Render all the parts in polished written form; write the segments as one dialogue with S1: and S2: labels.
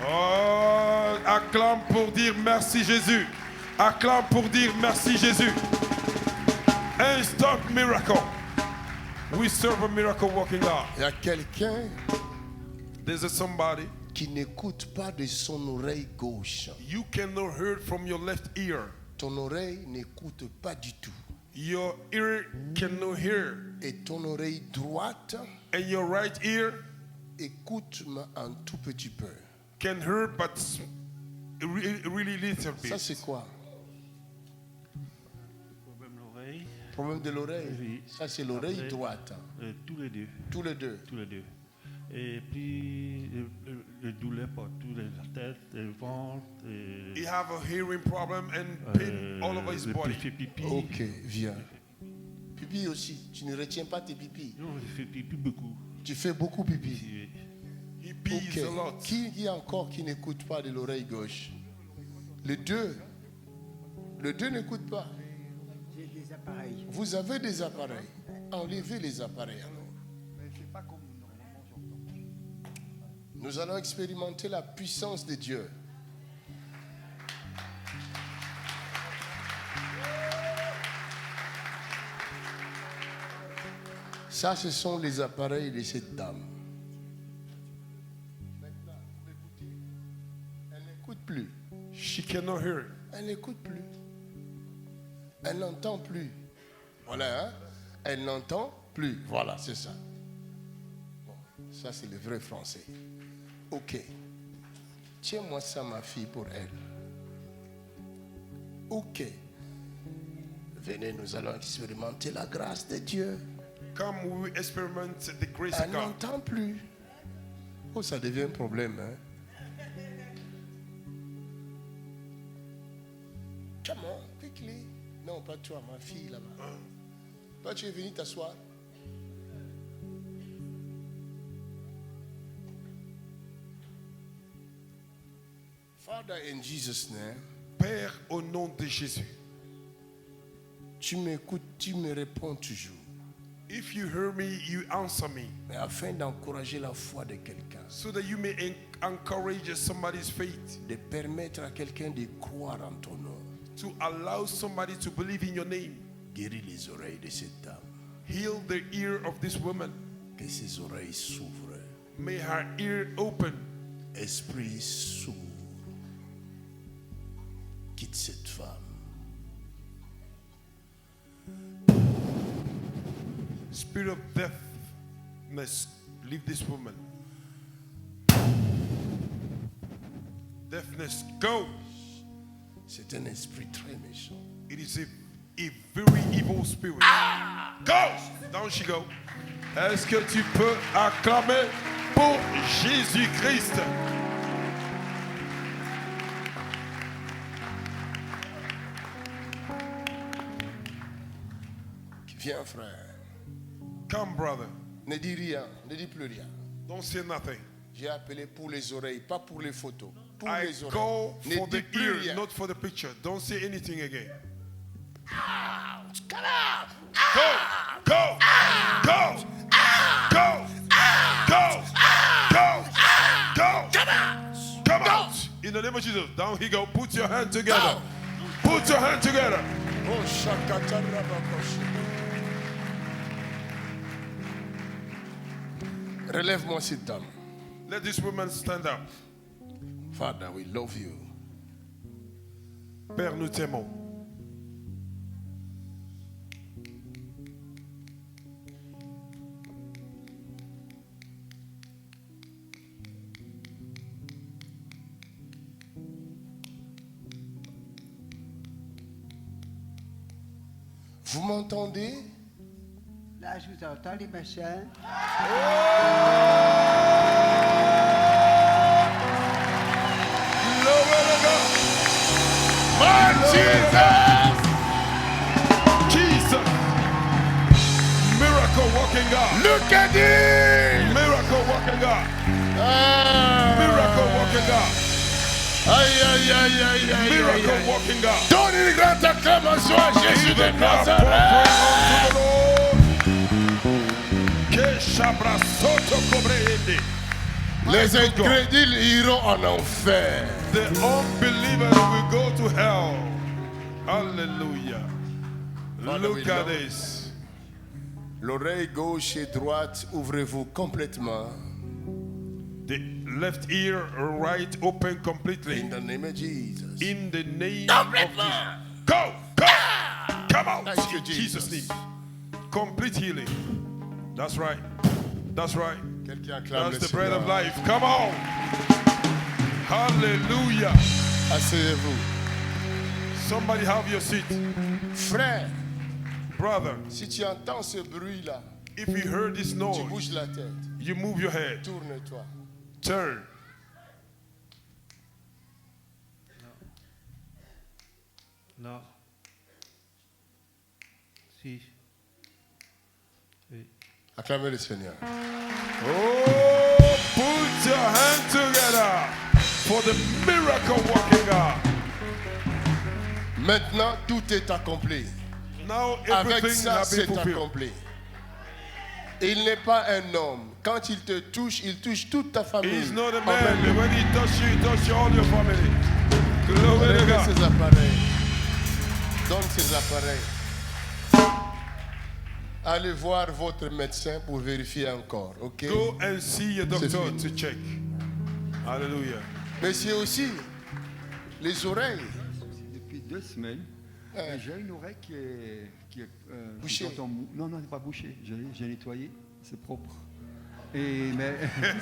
S1: Oh, acclame pour dire merci Jésus. Acclame pour dire merci Jésus. Instant miracle. We serve a miracle working God.
S2: Il y a quelqu'un
S1: There's a somebody
S2: qui n'écoute pas de son oreille gauche.
S1: you cannot hear from your left ear.
S2: Ton oreille n'écoute pas du tout.
S1: Your ear cannot hear.
S2: Et ton oreille droite
S1: And your right ear
S2: écoute un tout petit peu.
S1: can hear but really little bit.
S2: Ça c'est quoi?
S3: Problème de l'oreille.
S2: Problème de l'oreille.
S3: Oui.
S2: Ça c'est l'oreille
S3: Après,
S2: droite.
S3: Tous les deux.
S2: Tous les deux.
S3: Tous les deux. Et puis, le douleur partout, la tête, le ventre.
S1: He have a hearing problem and pain all over his body.
S3: Fait pipi.
S2: Ok, viens. Pipi aussi. Tu ne retiens pas tes pipis.
S3: Non, je fais pipi beaucoup.
S2: Tu fais beaucoup pipi.
S3: Oui.
S1: He pees a lot.
S2: Ok. Qui y a encore qui n'écoute pas de l'oreille gauche? Les deux. Le deux n'écoute pas.
S4: J'ai des appareils.
S2: Vous avez des appareils. Enlevez les appareils alors.
S4: Mais c'est pas comme normalement j'entends.
S2: Nous allons expérimenter la puissance de Dieu. Ça, ce sont les appareils de cette dame. Maintenant, vous l'écoutez. Elle n'écoute plus.
S1: She cannot hear.
S2: Elle n'écoute plus. Elle n'entend plus. Voilà, hein? Elle n'entend plus. Voilà, c'est ça. Bon, ça, c'est le vrai français. Ok. Tiens-moi ça, ma fille, pour elle. Ok. Venez, nous allons expérimenter la grâce de Dieu.
S1: Come, we will experiment the grace
S2: Elle
S1: of God.
S2: n'entend plus. Oh, ça devient un problème, hein? Come on, quickly. Non, pas toi, ma fille là-bas. Toi, tu es venu t'asseoir. Father, in Jesus' name,
S1: Père, au nom de Jésus.
S2: tu m'écoutes, tu me réponds toujours.
S1: If you hear me, you answer me.
S2: Mais afin d'encourager la foi de quelqu'un,
S1: So that you may encourage somebody's faith.
S2: de permettre à quelqu'un de croire en ton nom,
S1: To allow somebody to believe in your name.
S2: guéris les oreilles de cette dame.
S1: Heal the ear of this woman.
S2: Que ses oreilles s'ouvrent.
S1: May her ear open.
S2: Esprit sourd, quitte cette femme.
S1: Spirit of deafness, leave this woman. Deafness, go.
S2: C'est un esprit très méchant.
S1: It is a very evil spirit. Go! Down she go. Est-ce que tu peux acclamer pour Jésus-Christ?
S2: Viens, frère.
S1: Come, brother.
S2: Ne dis rien, ne dis plus rien.
S1: Don't say nothing.
S2: J'ai appelé pour les oreilles, pas pour les photos. Pour
S1: I
S2: les oreilles.
S1: go
S2: Ne
S1: for
S2: dis
S1: the
S2: plus
S1: ear,
S2: rien.
S1: not for the picture. Don't say anything again.
S2: Come on.
S1: Go! Go! Go! Go! Go! Go! Go! Come out! In the name of Jesus. Down he go. Put your hand together. Put your hand together.
S2: Oh, shakatarabakoshe. Relève-moi cette dame.
S1: Let this woman stand up.
S2: Father, we love you.
S1: Père, nous t'aimons.
S2: Vous m'entendez?
S4: Là, je vous entends, les machins.
S1: Glory to God.
S2: My Jesus!
S1: Jesus. Miracle working God.
S2: Look at it!
S1: Miracle working God.
S2: Ah.
S1: Miracle working God.
S2: Aïe, aïe, aïe, aïe, aïe,
S1: Miracle
S2: aïe, aïe.
S1: working God.
S2: Donne une grande acclamation à Jésus
S1: Give
S2: de
S1: a clap
S2: Nazareth.
S1: offering unto the Lord. Que shabra soto cobrehende.
S2: Les
S1: good God.
S2: incrédules iront en enfer.
S1: The unbelievers will go to hell. Hallelujah.
S2: Father, we
S1: Look at
S2: love-
S1: this.
S2: L'oreille gauche et droite, ouvrez-vous complètement.
S1: The left ear, right open completely.
S2: In the name of Jesus.
S1: In the name of Jesus. Go, go, come out.
S2: Thank you,
S1: In Jesus'
S2: Jesus.
S1: name. Complete healing. That's right. That's right.
S2: Quelqu'un acclame
S1: That's
S2: le
S1: the bread of
S2: Seigneur.
S1: life. Come on. Hallelujah.
S2: Asseyez-vous.
S1: Somebody have your seat.
S2: Frère,
S1: Brother,
S2: si tu entends ce bruit-là,
S1: if you heard this
S2: tu
S1: noise,
S2: bouges la tête.
S1: you move your head.
S2: Tourne-toi.
S1: Turn.
S3: Non. Si. Oui.
S2: Acclamez le Seigneur.
S1: Oh, put your hand together for the miracle working God.
S2: Maintenant, tout est accompli.
S1: Now
S2: Avec
S1: everything
S2: ça,
S1: has been
S2: c'est
S1: fulfilled.
S2: accompli. Il n'est pas un homme. Quand il te touche, il touche toute ta famille.
S1: He's not a
S2: En
S1: man.
S2: même temps.
S1: When he touch all your family. Glory to
S2: Levez
S1: God.
S2: ses appareils. Donne ses appareils. Allez voir votre médecin pour vérifier encore, ok?
S1: Go and see your doctor
S2: fini.
S1: to check. Hallelujah.
S2: Mais c'est aussi les oreilles.
S4: Depuis 2 semaines,
S2: Ouais.
S4: j'ai une oreille qui est
S2: Bouchée.
S4: j'entends non, non, c'est pas bouché. J'ai nettoyé, c'est propre. Mais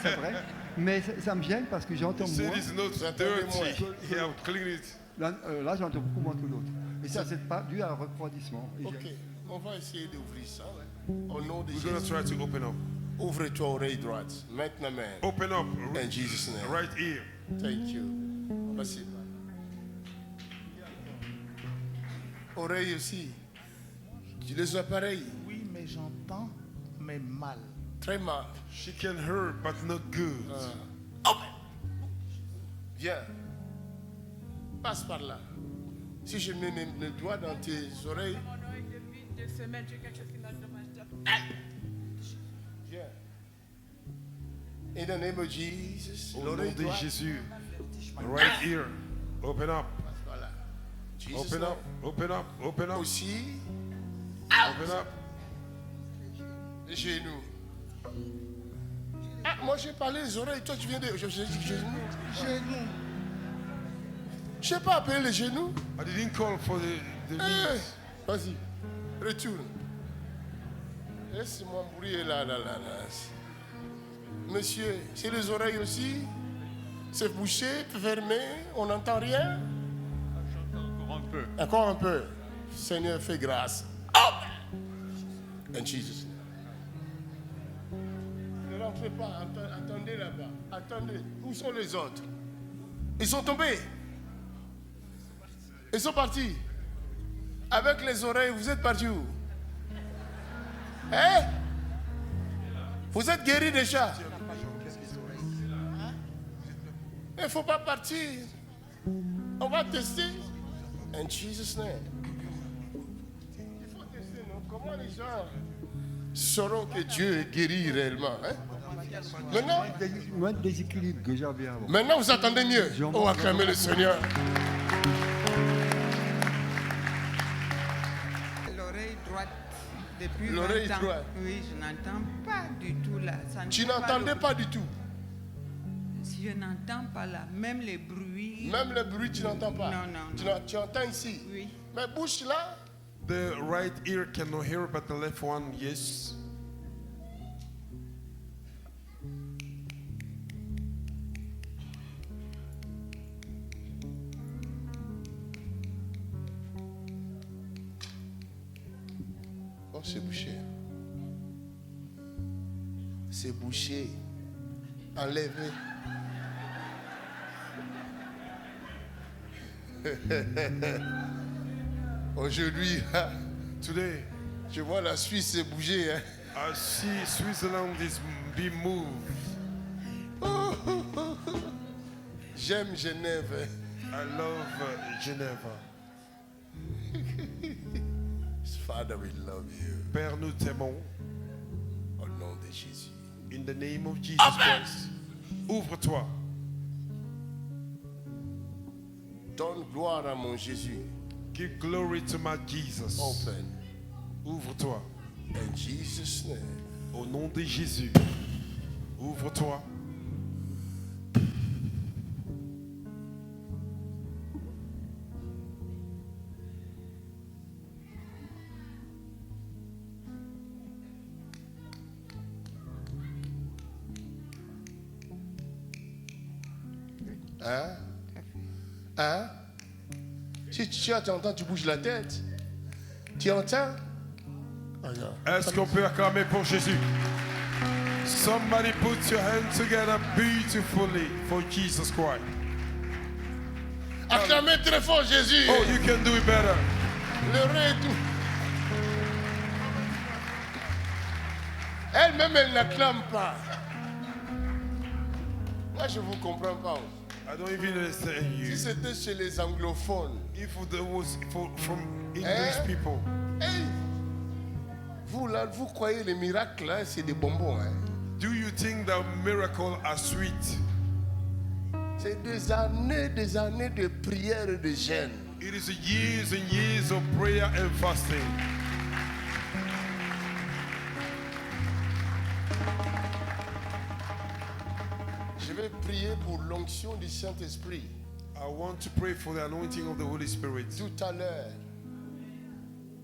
S4: c'est vrai. Mais ça me gêne parce que j'entends
S1: Say
S4: moins.
S1: this not
S2: J'entendais
S1: dirty.
S2: moins.
S1: He have cleaned it.
S4: Là, j'entends beaucoup moins que l'autre. Et ça, c'est pas dû à un refroidissement. Et
S2: Ok, on va essayer d'ouvrir ça. Au nom de
S1: We're going to
S2: Jésus.
S1: try to open up.
S2: Ouvre-toi oreille droite. Maintenant même.
S1: Open up.
S2: In Jesus' name.
S1: Right ear.
S2: Thank you. Merci. Oreille aussi. Tu les appareils.
S5: Oui, mais j'entends, mais mal.
S2: Très mal.
S1: She can hear, but not good.
S2: Viens. Passe par là. Si je mets le doigt dans tes oreilles,
S6: Depuis 2 semaines, j'ai quelque chose qui m'a dommage.
S2: viens. In the name of Jesus.
S1: Au nom
S2: L'oreille
S1: de
S2: droite.
S1: Jésus. Right ear. Open up.
S2: Voilà. Jesus
S1: Open
S2: name.
S1: up. Open up. Open up.
S2: Aussi,
S1: Open up.
S2: les genoux. Ah, moi j'ai parlé les oreilles, toi tu viens de. Je dis genoux.
S5: Genou.
S2: Je sais pas appeler les genoux.
S1: I didn't call for the
S2: Eh,
S1: knees.
S2: vas-y, retourne. Laisse-moi mourir là. Monsieur, c'est les oreilles aussi. C'est bouché, fermé, on n'entend rien.
S4: encore un peu.
S2: Encore un peu. Seigneur, fais grâce. In Jesus' name. Ne rentrez pas, attendez là-bas. Attendez. Où sont les autres? Ils sont tombés. Ils sont partis. Avec les oreilles, vous êtes partis où? Hein? Vous êtes guéris déjà. Il ne faut pas partir. On va tester. In Jesus' name. Il faut tester, non? Comment les gens sauront que Dieu est guéri réellement? Hein? Maintenant,
S4: Moins de déséquilibre que j'avais avant.
S2: maintenant, vous attendez mieux. Oh, acclamez le Seigneur.
S7: L'oreille droite, depuis
S2: L'oreille
S7: 20 ans.
S2: droite.
S7: Oui, je n'entends pas du tout là. Ça ne
S2: Tu
S7: fait pas
S2: n'entendais
S7: le-
S2: pas du tout.
S7: Je n'entends pas là. Même les bruits.
S2: Même le bruit, tu n'entends pas.
S7: Non, non,
S2: Tu,
S7: non.
S2: tu entends ici.
S7: Oui.
S2: Mais bouche là,
S1: The right ear cannot hear, but the left one, yes.
S2: oh, c'est bouché. C'est bouché. Enlevé. Aujourd'hui,
S1: Today,
S2: je vois la Suisse s'est bougée. Hein.
S1: I see Switzerland is being moved.
S2: J'aime Genève.
S1: I love Geneva.
S2: Father, we love you.
S1: Père, nous t'aimons.
S2: Au nom de Jésus.
S1: In the name of Jesus Christ. Ouvre-toi.
S2: Donne gloire à mon Jésus.
S1: Give glory to my Jesus.
S2: Open.
S1: Ouvre-toi.
S2: In Jesus' name.
S1: Au nom de Jésus. Ouvre-toi.
S2: Hein? Hein? Si tu entends, tu bouges la tête. Tu entends? Regarde.
S1: Est-ce qu'on peut acclamer pour Jésus? Somebody put your hands together beautifully for Jesus Christ.
S2: Acclamez très fort Jésus.
S1: Oh, you can do it better.
S2: Le retour. Elle-même, elle n'acclame pas. Moi, je ne vous comprends pas.
S1: I don't even understand
S2: Si
S1: you.
S2: c'était chez les anglophones,
S1: If there was from English people,
S2: hey, vous là, vous croyez les miracles là, c'est des bonbons. Hein?
S1: do you think that miracles are sweet?
S2: C'est des années de prière et de jeûne.
S1: It is years and years of prayer and fasting.
S2: Je vais prier pour l'onction du Saint-Esprit.
S1: I want to pray for the anointing of the Holy Spirit.
S2: Tout à l'heure.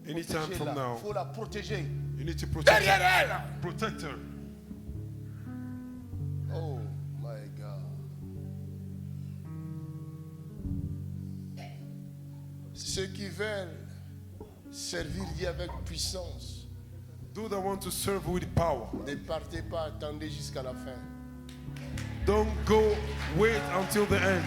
S1: Anytime from
S2: Il
S1: now,
S2: faut la protéger.
S1: you need to protect
S2: Derrière
S1: her.
S2: elle.
S1: Protect her.
S2: Oh my God. Ceux qui veulent servir Dieu avec puissance,
S1: Those that want to serve with power,
S2: ne partez pas, attendez jusqu'à la fin.
S1: don't go, wait until the end.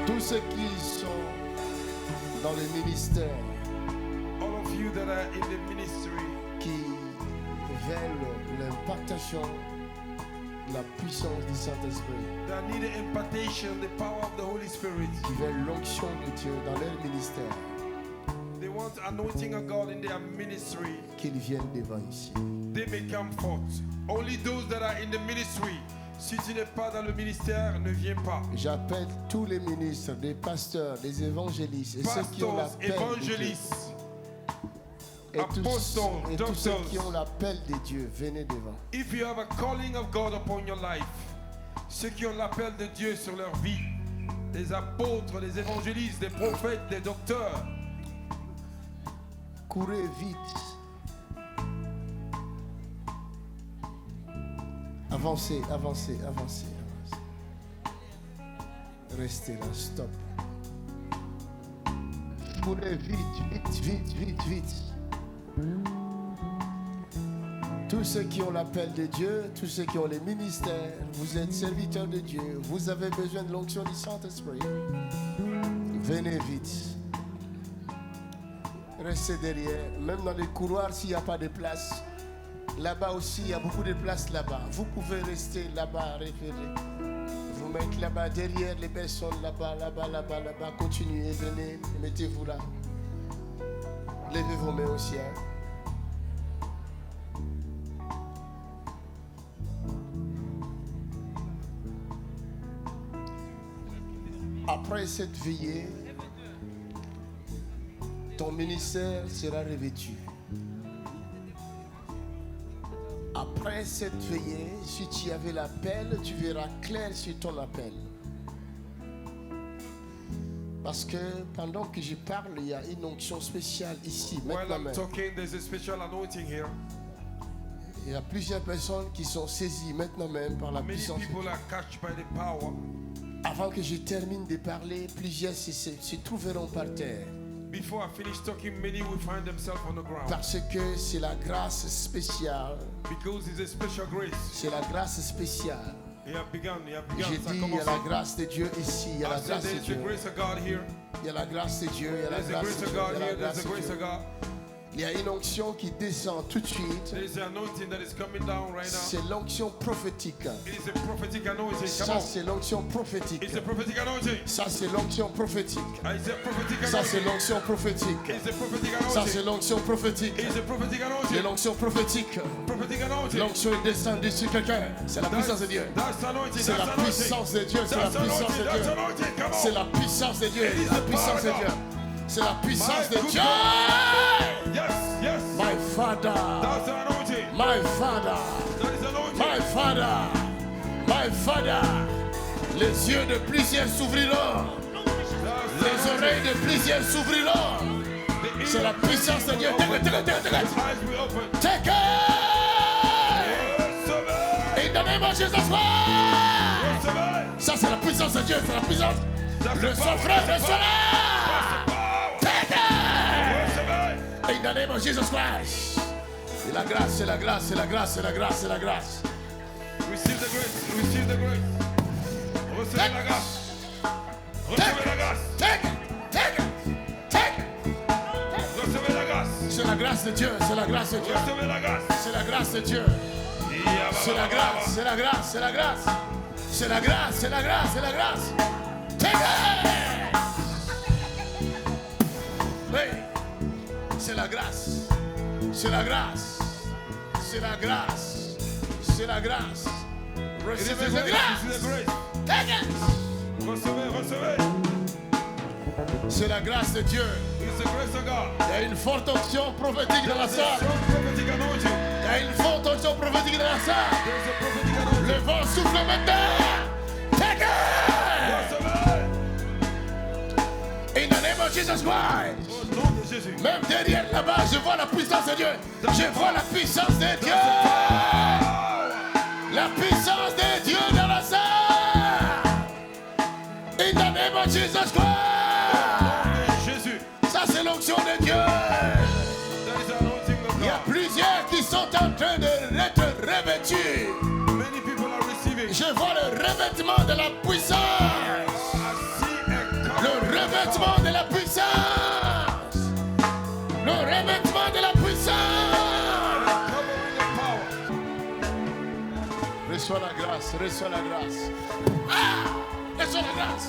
S2: Tous ceux qui sont dans le ministère,
S1: All of you that are in the ministry,
S2: qui veulent l'impactation de la puissance du Saint-Esprit,
S1: that need the impartation, the power of the Holy Spirit,
S2: qui veulent l'onction de Dieu dans leur ministère,
S1: they want anointing of God in their ministry,
S2: qu'ils viennent devant ici.
S1: they may come forth. Only those that are in the ministry. Si tu n'es pas dans le ministère, ne viens pas.
S2: J'appelle tous les ministres, des pasteurs, des évangélistes, et ceux qui ont
S1: Pastors,
S2: l'appel de Dieu.
S1: évangélistes,
S2: Et tous
S1: apostles,
S2: ceux
S1: doctors.
S2: qui ont l'appel de Dieu, venez devant.
S1: If you have a calling of God upon your life, ceux qui ont l'appel de Dieu sur leur vie, des apôtres, des évangélistes, des prophètes, des docteurs,
S2: Courez vite. Avancez, avancez, avancez, avancez. Restez là, stop. Courez vite, vite, vite, vite, vite. Tous ceux qui ont l'appel de Dieu, tous ceux qui ont les ministères, vous êtes serviteurs de Dieu, vous avez besoin de l'onction du Saint-Esprit. Venez vite. Restez derrière, même dans les couloirs s'il n'y a pas de place. Là-bas aussi, il y a beaucoup de places là-bas. Vous pouvez rester là-bas, référer. Vous mettre là-bas, derrière les personnes, là-bas, là-bas, là-bas, là-bas. Continuez, venez, mettez-vous là. Levez vos mains au ciel. Après cette veillée, ton ministère sera revêtu. Après cette veillée, si tu avais l'appel, tu verras clair sur ton appel. Parce que pendant que je parle, il y a une onction spéciale ici.
S1: while
S2: Maintenant
S1: I'm
S2: même.
S1: talking, there's a special anointing here.
S2: Il y a plusieurs personnes qui sont saisies maintenant même par la
S1: Many
S2: puissance.
S1: people are catched by the power.
S2: Avant que je termine de parler, plusieurs se trouveront par terre.
S1: Before I finish talking, many will find themselves on the ground.
S2: Parce que c'est la grâce spéciale.
S1: Because it's a special grace.
S2: C'est la grâce spéciale.
S1: He have begun.
S2: J'ai
S1: Ça
S2: dit, il y
S1: commence.
S2: a la grâce de Dieu ici. Il y a la
S1: I said
S2: grâce de
S1: there's the
S2: Dieu.
S1: grace of God here.
S2: Il y a la grâce de Dieu. Il y a la
S1: There's the
S2: grâce
S1: grace
S2: de
S1: of
S2: Dieu.
S1: God
S2: Il y a
S1: here.
S2: la
S1: There's
S2: grâce
S1: the
S2: de
S1: grace
S2: Dieu.
S1: of God.
S2: Il y a une onction qui descend tout de suite.
S1: There is an anointing that is coming down right now.
S2: C'est l'onction prophétique.
S1: It is a prophetic anointing. Come
S2: Ça,
S1: on.
S2: c'est l'onction prophétique.
S1: It's a prophetic anointing.
S2: Ça, c'est l'onction prophétique.
S1: It's a prophetic
S2: Ça, c'est
S1: anointing.
S2: l'onction prophétique.
S1: It's a prophetic
S2: Ça, c'est
S1: anointing.
S2: l'onction prophétique.
S1: It's a prophetic
S2: C'est
S1: anointing.
S2: l'onction prophétique.
S1: Prophetic anointing.
S2: L'onction est descendue sur quelqu'un. C'est la puissance de Dieu.
S1: That's anointing.
S2: C'est la
S1: That's anointing.
S2: puissance de Dieu. C'est la
S1: That's
S2: puissance
S1: anointing.
S2: de
S1: That's
S2: Dieu.
S1: anointing. Come
S2: C'est
S1: on.
S2: la puissance de Dieu.
S1: It is
S2: La
S1: the
S2: puissance de
S1: power of
S2: Dieu.
S1: God.
S2: C'est la puissance
S1: My
S2: de
S1: good
S2: Dieu.
S1: Yes, yes.
S2: My Father.
S1: That's the anointing.
S2: My Father.
S1: That is anointing.
S2: My Father. My Father. Les yeux de plusieurs s'ouvriront. Les oreilles de plusieurs s'ouvriront. C'est la puissance de Dieu. Take it, take it, take it, take it.
S1: Eyes will open.
S2: Take it. In the name of Jesus Christ. Ça, c'est la puissance de Dieu. C'est la puissance. Le sang frère, reçois-la. Take it. In the name of Jesus Christ. C'est la grâce, c'est la grâce, c'est la grâce, c'est la grâce, c'est la grâce.
S1: Receive the grace. Receive the grace. Recevez la grâce. Recevez la grâce.
S2: Take it. Take it. Take it.
S1: Recevez la grâce.
S2: C'est la grâce de Dieu, c'est la grâce de Dieu.
S1: Recevez la grâce.
S2: C'est la grâce de Dieu. C'est la grâce, c'est la grâce, c'est la grâce. C'est la grâce, c'est la grâce, c'est la grâce. Take it. Oui. C'est la grâce. C'est la grâce. C'est la grâce. C'est la grâce.
S1: It is
S2: Recevez
S1: the
S2: la
S1: grace.
S2: grâce.
S1: It is the grace.
S2: Take it.
S1: Recevez, recevez.
S2: C'est la grâce de Dieu.
S1: It is the grace of God.
S2: Il y a une forte onction prophétique dans la
S1: There's a
S2: salle.
S1: strong prophetic anointing.
S2: Il y a une forte onction prophétique dans la salle.
S1: There's a prophetic anointing.
S2: Le vent souffle maintenant. Take it.
S1: Recevez.
S2: In the name of Jesus Christ.
S1: Au nom de Jésus.
S2: Même derrière là-bas, je vois la puissance de Dieu. Je vois la puissance de Dieu. La puissance de Dieu dans la salle. In the name of Jesus Christ.
S1: Jésus.
S2: Ça, c'est l'onction de Dieu.
S1: That is the anointing of
S2: Il y a
S1: God.
S2: plusieurs qui sont en train d'être revêtus.
S1: Many people are receiving.
S2: Je vois le revêtement de la puissance.
S1: I see a
S2: Le
S1: covering of
S2: revêtement de la puissance. Le revêtement de la puissance.
S1: power.
S2: Reçois la grâce, reçois la grâce. Ah! Reçois la grâce.